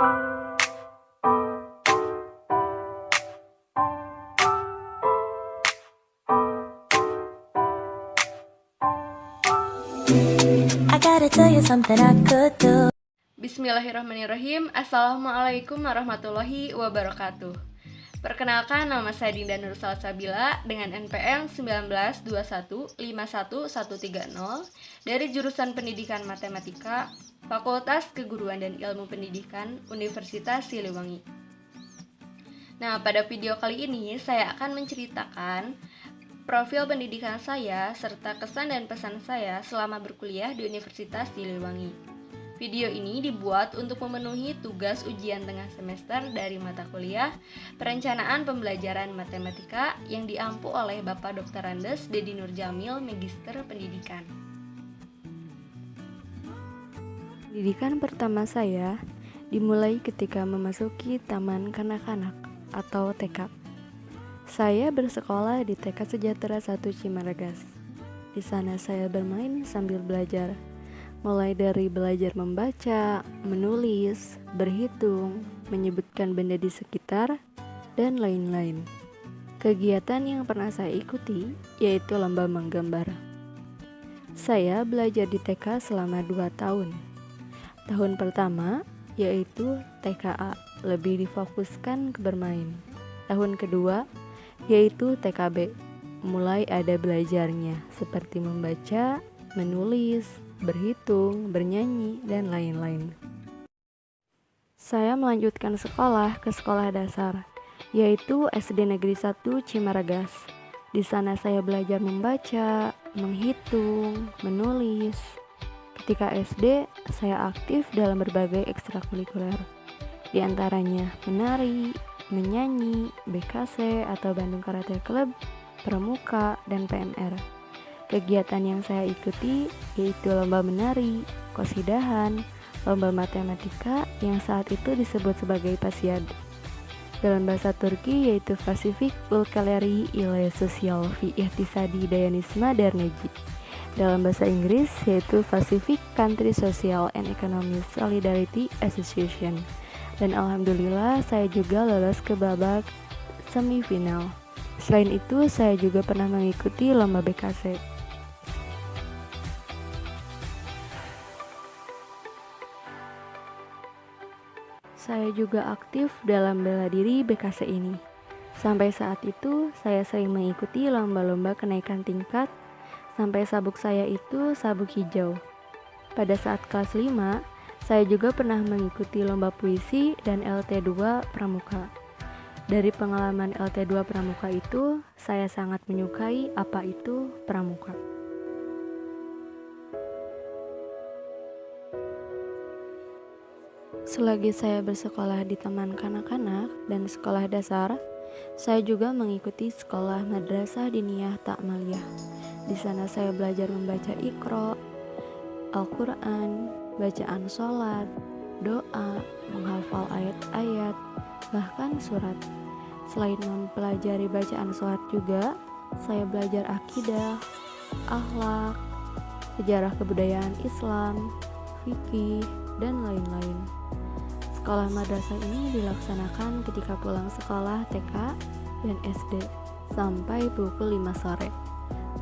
I gotta tell you something I could do. Bismillahirrahmanirrahim. Assalamualaikum warahmatullahi wabarakatuh. Perkenalkan, nama saya Dinda Nur Salsabila dengan NPM 1921511130 dari jurusan Pendidikan Matematika, Fakultas Keguruan dan Ilmu Pendidikan, Universitas Siliwangi. Nah, pada video kali ini saya akan menceritakan profil pendidikan saya serta kesan dan pesan saya selama berkuliah di Universitas Siliwangi. Video ini dibuat untuk memenuhi tugas ujian tengah semester dari mata kuliah Perencanaan Pembelajaran Matematika yang diampu oleh Bapak Dr. Andes Dedi Nurjamil, Magister Pendidikan. Pendidikan pertama saya dimulai ketika memasuki Taman Kanak-kanak atau TK. Saya bersekolah di TK Sejahtera 1 Cimaragas. Di sana saya bermain sambil belajar, mulai dari belajar membaca, menulis, berhitung, menyebutkan benda di sekitar, dan lain-lain. Kegiatan yang pernah saya ikuti yaitu lomba menggambar. Saya belajar di TK selama 2 tahun. Tahun pertama yaitu TKA, lebih difokuskan ke bermain. Tahun kedua yaitu TKB, mulai ada belajarnya seperti membaca, menulis, berhitung, bernyanyi, dan lain-lain. Saya melanjutkan sekolah ke sekolah dasar, yaitu SD Negeri 1 Cimaragas. Di sana saya belajar membaca, menghitung, menulis. Ketika SD, saya aktif dalam berbagai ekstrakurikuler, di antaranya menari, menyanyi, BKC atau Bandung Karate Club, Pramuka, dan PMR. Kegiatan yang saya ikuti yaitu lomba menari, qasidahan, lomba matematika yang saat itu disebut sebagai PASIAD. Dalam bahasa Turki yaitu Pasifik Bulgaleri ile Sosyal fi İhtisadi Dayanışma Derneği. Dalam bahasa Inggris yaitu Pacific Country Social and Economic Solidarity Association. Dan alhamdulillah saya juga lolos ke babak semifinal. Selain itu saya juga pernah mengikuti lomba BKC. Saya juga aktif dalam bela diri BKC ini. Sampai saat itu saya sering mengikuti lomba-lomba kenaikan tingkat sampai sabuk saya itu sabuk hijau. Pada saat kelas 5, saya juga pernah mengikuti lomba puisi dan LT2 Pramuka. Dari pengalaman LT2 Pramuka itu, saya sangat menyukai apa itu Pramuka. Selagi saya bersekolah di Taman Kanak-kanak dan sekolah dasar, saya juga mengikuti sekolah Madrasah Diniyah Ta'maliyah. Di sana saya belajar membaca Iqra, Al-Quran, bacaan sholat, doa, menghafal ayat-ayat, bahkan surat. Selain mempelajari bacaan sholat juga, saya belajar akidah, akhlak, sejarah kebudayaan Islam, fikih, dan lain-lain. Sekolah madrasah ini dilaksanakan ketika pulang sekolah TK dan SD sampai pukul 5 sore.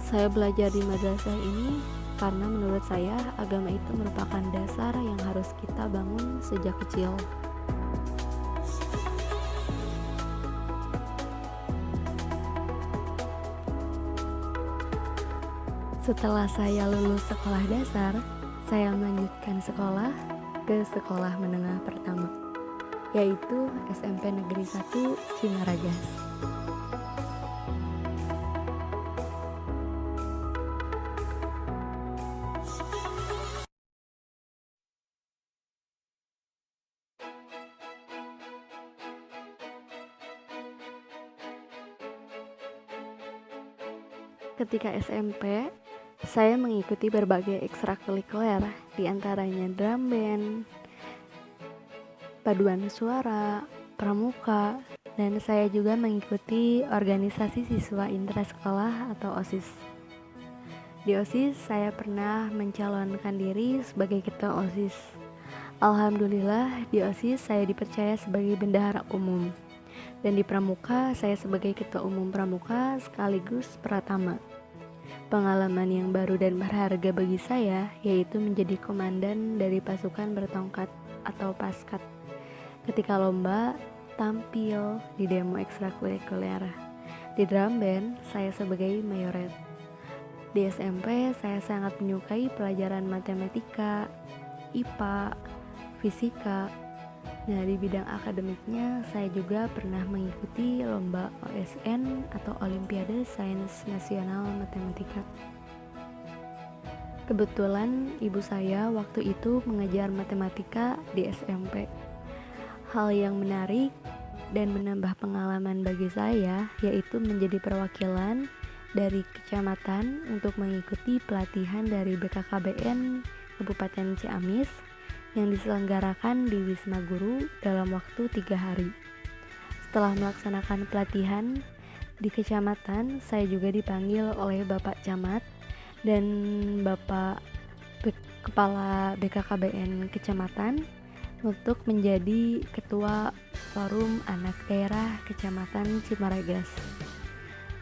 Saya belajar di madrasah ini karena menurut saya agama itu merupakan dasar yang harus kita bangun sejak kecil. Setelah saya lulus sekolah dasar, saya melanjutkan sekolah ke sekolah menengah pertama, yaitu SMP Negeri 1 Cimaragas. Ketika SMP, saya mengikuti berbagai ekstrakurikuler, di antaranya drum band, paduan suara, pramuka, dan saya juga mengikuti organisasi siswa intrasekolah atau OSIS. Di OSIS, saya pernah mencalonkan diri sebagai ketua OSIS. Alhamdulillah di OSIS saya dipercaya sebagai bendahara umum, dan di Pramuka saya sebagai ketua umum Pramuka sekaligus Pratama. Pengalaman yang baru dan berharga bagi saya yaitu menjadi komandan dari pasukan bertongkat atau paskat ketika lomba tampil di demo ekstrakurikuler. Di drum band saya sebagai mayoret. Di SMP saya sangat menyukai pelajaran matematika, IPA, fisika. Nah, di bidang akademiknya saya juga pernah mengikuti lomba OSN atau Olimpiade Sains Nasional Matematika. Kebetulan ibu saya waktu itu mengajar matematika di SMP. Hal yang menarik dan menambah pengalaman bagi saya yaitu menjadi perwakilan dari kecamatan untuk mengikuti pelatihan dari BKKBN Kabupaten Ciamis yang diselenggarakan di Wisma Guru dalam waktu 3 hari. Setelah melaksanakan pelatihan di kecamatan, saya juga dipanggil oleh Bapak Camat dan Bapak Kepala BKKBN Kecamatan untuk menjadi Ketua Forum Anak Daerah Kecamatan Cimaragas.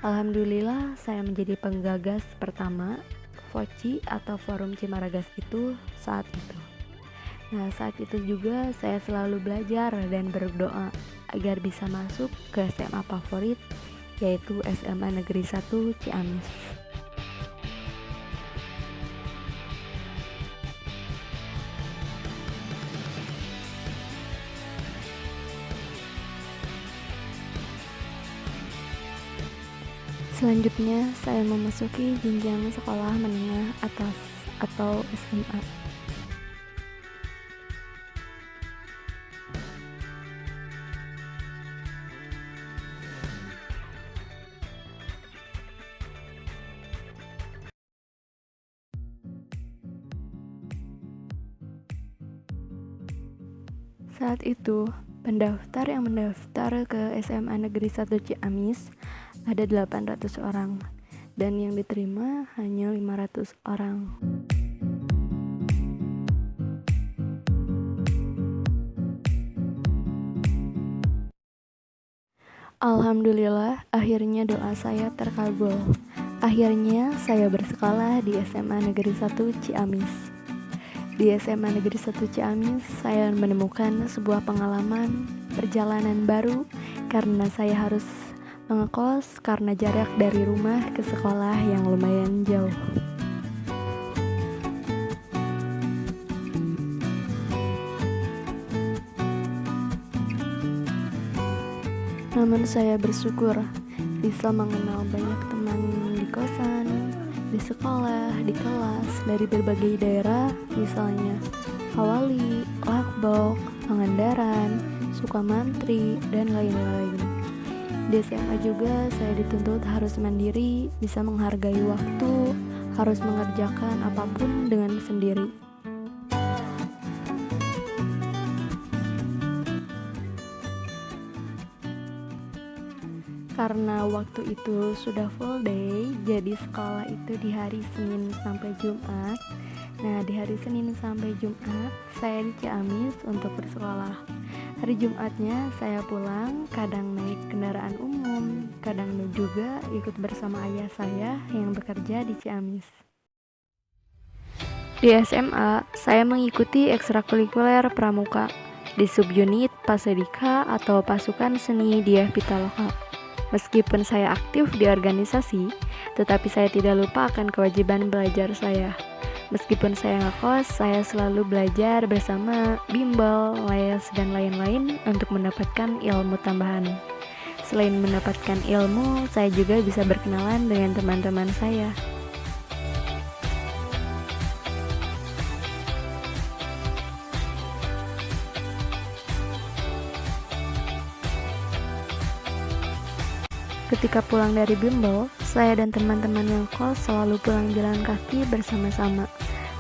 Alhamdulillah saya menjadi penggagas pertama FOCI atau Forum Cimaragas itu saat itu. Nah, saat itu juga saya selalu belajar dan berdoa agar bisa masuk ke SMA favorit, yaitu SMA Negeri 1 Ciamis. Selanjutnya, saya memasuki jenjang sekolah menengah atas atau SMA. Saat itu, pendaftar yang mendaftar ke SMA Negeri 1 Ciamis ada 800 orang, dan yang diterima hanya 500 orang. Alhamdulillah, akhirnya doa saya terkabul. Akhirnya saya bersekolah di SMA Negeri 1 Ciamis. Di SMA Negeri 1 Ciamis, saya menemukan sebuah pengalaman perjalanan baru karena saya harus mengekos karena jarak dari rumah ke sekolah yang lumayan jauh. Namun saya bersyukur bisa mengenal banyak teman di kosan, di sekolah, di kelas, dari berbagai daerah, misalnya Hawali, Lakbok, Pangandaran, Sukamantri, dan lain-lain. Di SMA juga saya dituntut harus mandiri, bisa menghargai waktu, harus mengerjakan apapun dengan sendiri. Karena waktu itu sudah full day, jadi sekolah itu di hari Senin sampai Jumat. Nah, di hari Senin sampai Jumat, saya di Ciamis untuk bersekolah. Hari Jumatnya saya pulang, kadang naik kendaraan umum, kadang juga ikut bersama ayah saya yang bekerja di Ciamis. Di SMA, saya mengikuti ekstrakurikuler Pramuka di subunit Pasedika atau Pasukan Seni Diah Pitaloka. Meskipun saya aktif di organisasi, tetapi saya tidak lupa akan kewajiban belajar saya. Meskipun saya ngekos, saya selalu belajar bersama bimbel, les, dan lain-lain untuk mendapatkan ilmu tambahan. Selain mendapatkan ilmu, saya juga bisa berkenalan dengan teman-teman saya. Ketika pulang dari bimbel, saya dan teman-teman yang kos selalu pulang jalan kaki bersama-sama,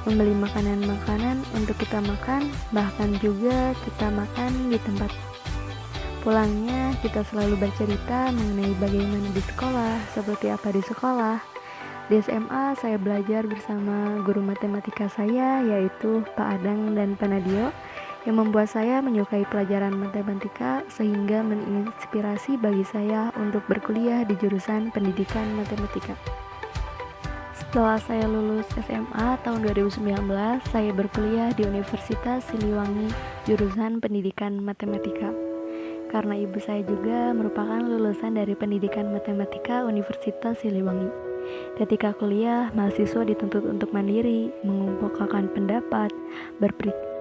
membeli makanan-makanan untuk kita makan, bahkan juga kita makan di tempat. Pulangnya, kita selalu bercerita mengenai bagaimana di sekolah, seperti apa di sekolah. Di SMA, saya belajar bersama guru matematika saya, yaitu Pak Adang dan Pak Nadio, yang membuat saya menyukai pelajaran matematika sehingga menginspirasi bagi saya untuk berkuliah di jurusan pendidikan matematika. Setelah saya lulus SMA tahun 2019, saya berkuliah di Universitas Siliwangi jurusan pendidikan matematika. Karena ibu saya juga merupakan lulusan dari pendidikan matematika Universitas Siliwangi. Ketika kuliah, mahasiswa dituntut untuk mandiri, mengumpulkan pendapat,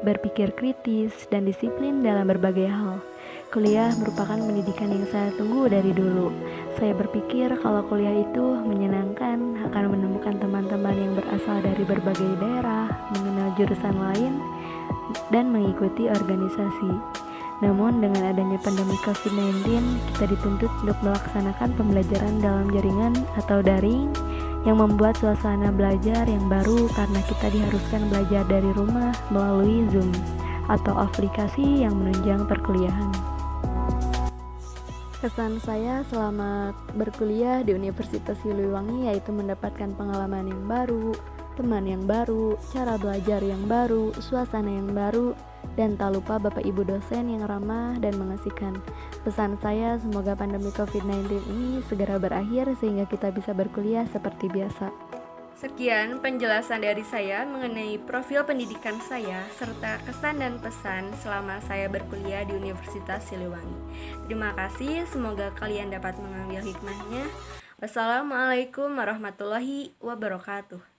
berpikir kritis, dan disiplin dalam berbagai hal. Kuliah merupakan pendidikan yang saya tunggu dari dulu. Saya berpikir kalau kuliah itu menyenangkan, akan menemukan teman-teman yang berasal dari berbagai daerah, mengenal jurusan lain, dan mengikuti organisasi. Namun dengan adanya pandemi COVID-19, kita dituntut untuk melaksanakan pembelajaran dalam jaringan atau daring yang membuat suasana belajar yang baru karena kita diharuskan belajar dari rumah melalui Zoom atau aplikasi yang menunjang perkuliahan. Kesan saya selama berkuliah di Universitas Siliwangi yaitu mendapatkan pengalaman yang baru, teman yang baru, cara belajar yang baru, suasana yang baru, dan tak lupa Bapak Ibu dosen yang ramah dan mengasihkan. Pesan saya semoga pandemi COVID-19 ini segera berakhir sehingga kita bisa berkuliah seperti biasa. Sekian penjelasan dari saya mengenai profil pendidikan saya serta kesan dan pesan selama saya berkuliah di Universitas Siliwangi. Terima kasih, semoga kalian dapat mengambil hikmahnya. Wassalamualaikum warahmatullahi wabarakatuh.